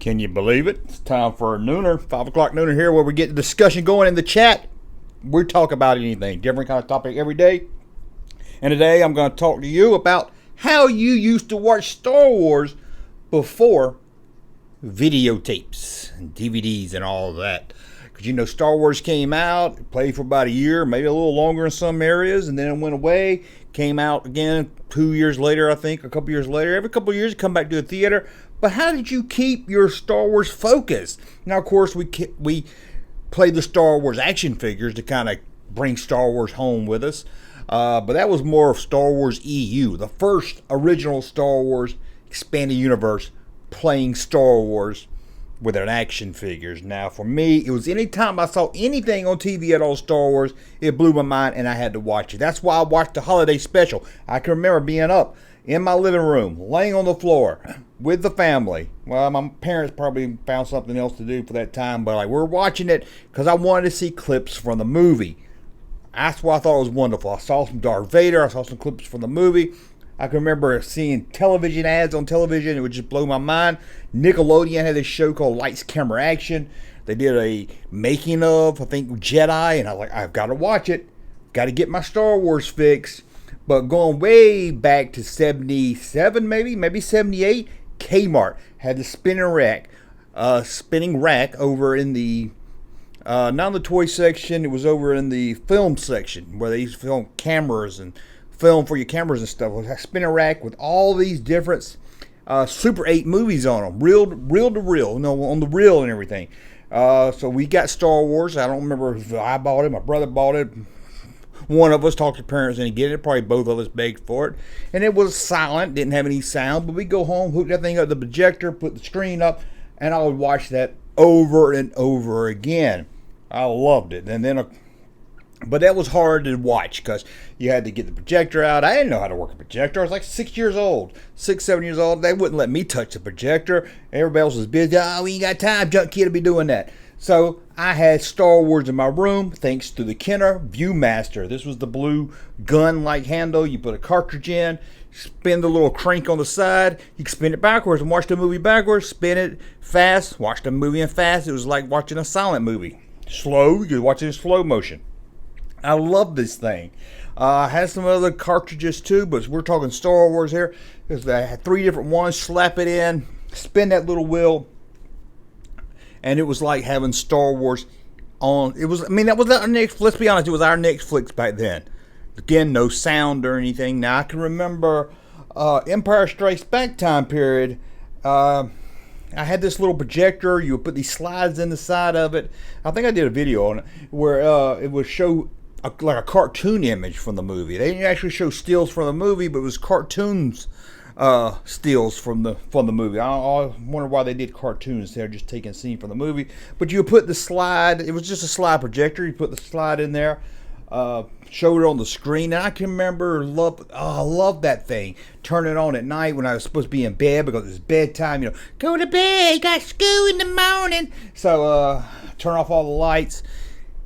Can you believe it? It's time for a nooner, 5 o'clock nooner here, where we get the discussion going in the chat. We talk about anything, different kind of topic every day. And today I'm going to talk to you about how you used to watch Star Wars before videotapes and DVDs and all of that. Because you know, Star Wars came out, played for about a year, maybe a little longer in some areas, and then it went away. Came out again 2 years later, I think, a couple years later. Every couple of years, you come back to the theater. But how did you keep your Star Wars focus? Now, of course, we played the Star Wars action figures to kind of bring Star Wars home with us. But that was more of Star Wars EU, the first original Star Wars expanded universe playing Star Wars with an action figures. Now, for me, it was anytime I saw anything on TV at all Star Wars, it blew my mind and I had to watch it. That's why I watched the holiday special. I can remember being up in my living room, laying on the floor with the family. Well, my parents probably found something else to do for that time, but like we're watching it because I wanted to see clips from the movie. That's why I thought it was wonderful. I saw some Darth Vader. I saw some clips from the movie. I can remember seeing television ads on television. It would just blow my mind. Nickelodeon had this show called Lights, Camera, Action. They did a making of, I think, Jedi, and I was like, I've got to watch it. Got to get my Star Wars fix. But going way back to 77, maybe 78, Kmart had the spinning rack over in the, not in the toy section, it was over in the film section where they used to film cameras and film for your cameras and stuff. It was a spinning rack with all these different Super 8 movies on them, reel to reel, on the reel and everything. So we got Star Wars. I don't remember if I bought it, my brother bought it. One of us talked to parents and get it. Probably both of us begged for it. And it was silent, didn't have any sound. But we'd go home, hook that thing up the projector, put the screen up, and I would watch that over and over again. I loved it. And then, but that was hard to watch because you had to get the projector out. I didn't know how to work a projector. I was like 6 years old, 7 years old. They wouldn't let me touch the projector. Everybody else was busy. Oh, we ain't got time, junk kid, to be doing that. So I had Star Wars in my room thanks to the Kenner Viewmaster. This was the blue gun-like handle. You put a cartridge in, spin the little crank on the side. You can spin it backwards and watch the movie backwards. Spin it fast, watch the movie in fast. It was like watching a silent movie. Slow, you could watch it in slow motion. I love this thing. I had some other cartridges too, but we're talking Star Wars here. I had 3 different ones. Slap it in, spin that little wheel. And it was like having Star Wars on. It was, that was our Netflix. Let's be honest, it was our Netflix back then. Again, no sound or anything. Now I can remember Empire Strikes Back time period. I had this little projector. You would put these slides in the side of it. I think I did a video on it where it would show like a cartoon image from the movie. They didn't actually show stills from the movie, but it was cartoons. Stills from the movie. I wonder why they did cartoons instead of just taking a scene from the movie. But you would put the slide. It was just a slide projector. You put the slide in there, showed it on the screen, and I can remember I love that thing. Turn it on at night when I was supposed to be in bed because it's bedtime. Go to bed. Got school in the morning. So turn off all the lights,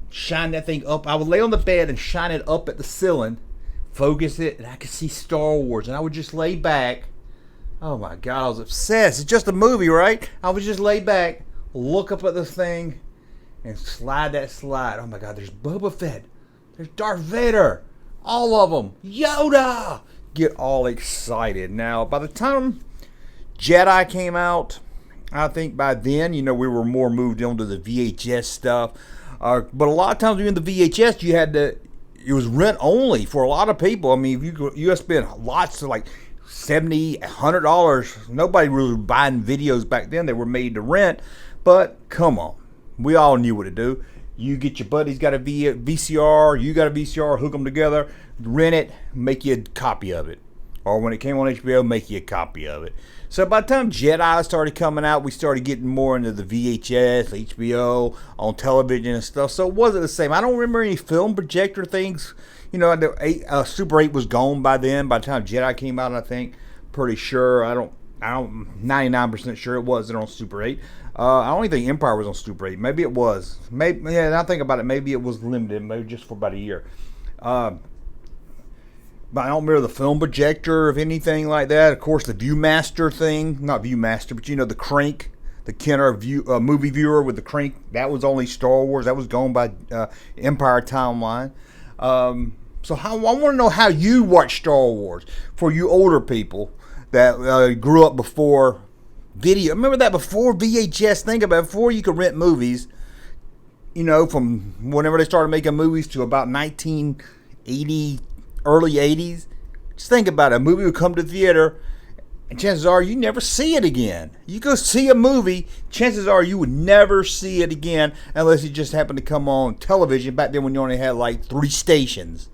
shine that thing up. I would lay on the bed and shine it up at the ceiling. Focus it, and I could see Star Wars, and I would just lay back. Oh my God, I was obsessed. It's just a movie, right? I would just lay back, look up at the thing, and slide that slide. Oh my God, there's Boba Fett. There's Darth Vader. All of them. Yoda. Get all excited. Now, by the time Jedi came out, I think by then, we were more moved on to the VHS stuff. But a lot of times during the VHS, you had to... It was rent only for a lot of people. I mean, if you spend lots of like $70, $100. Nobody really was buying videos back then. They were made to rent. But come on, we all knew what to do. You get your buddies got a VCR, you got a VCR, hook them together, rent it, make you a copy of it. Or when it came on HBO, make you a copy of it. So by the time Jedi started coming out, we started getting more into the VHS, HBO, on television and stuff. So it wasn't the same. I don't remember any film projector things. Super 8 was gone by then. By the time Jedi came out, I think. Pretty sure. I don't 99% sure it wasn't on Super 8. I don't even think Empire was on Super 8. Maybe it was. Now I think about it, maybe it was limited, maybe just for about a year. But I don't remember the film projector or anything like that. Of course, the Viewmaster thing. Not Viewmaster, but the crank the Kenner movie viewer with the crank. That was only Star Wars. That was going by Empire Timeline. So I want to know how you watch Star Wars for you older people that grew up before video. Remember that before VHS? Think about it, before you could rent movies. You know, from whenever they started making movies to about 1980, early 80s. Just think about it. A movie would come to theater, and chances are you never see it again. You go see a movie, chances are you would never see it again unless it just happened to come on television back then when you only had like 3 stations.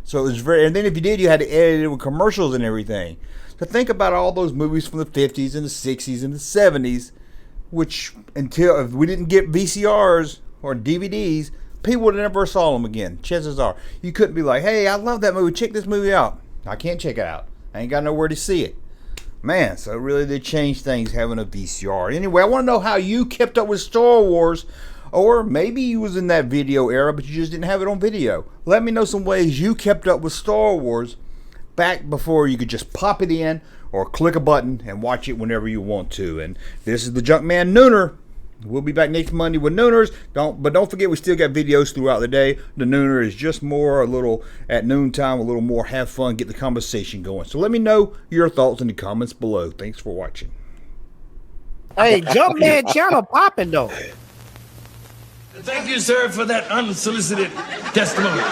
So it was very, and then if you did, you had to edit it with commercials and everything. So think about all those movies from the 50s and the 60s and the 70s, which until if we didn't get VCRs or DVDs, people would have never saw them again. Chances are you couldn't be like, hey, I love that movie, check this movie out. I can't check it out. I ain't got nowhere to see it. Man, so it really did change things having a VCR. Anyway, I want to know how you kept up with Star Wars. Or maybe you was in that video era, but you just didn't have it on video. Let me know some ways you kept up with Star Wars back before you could just pop it in or click a button and watch it whenever you want to. And this is the Junkman Nooner. We'll be back next Monday with Nooners. Don't forget, we still got videos throughout the day. The Nooner is just more a little at noontime, a little more have fun, get the conversation going. So let me know your thoughts in the comments below. Thanks for watching. Hey, Junkman channel popping though. Thank you, sir, for that unsolicited testimony.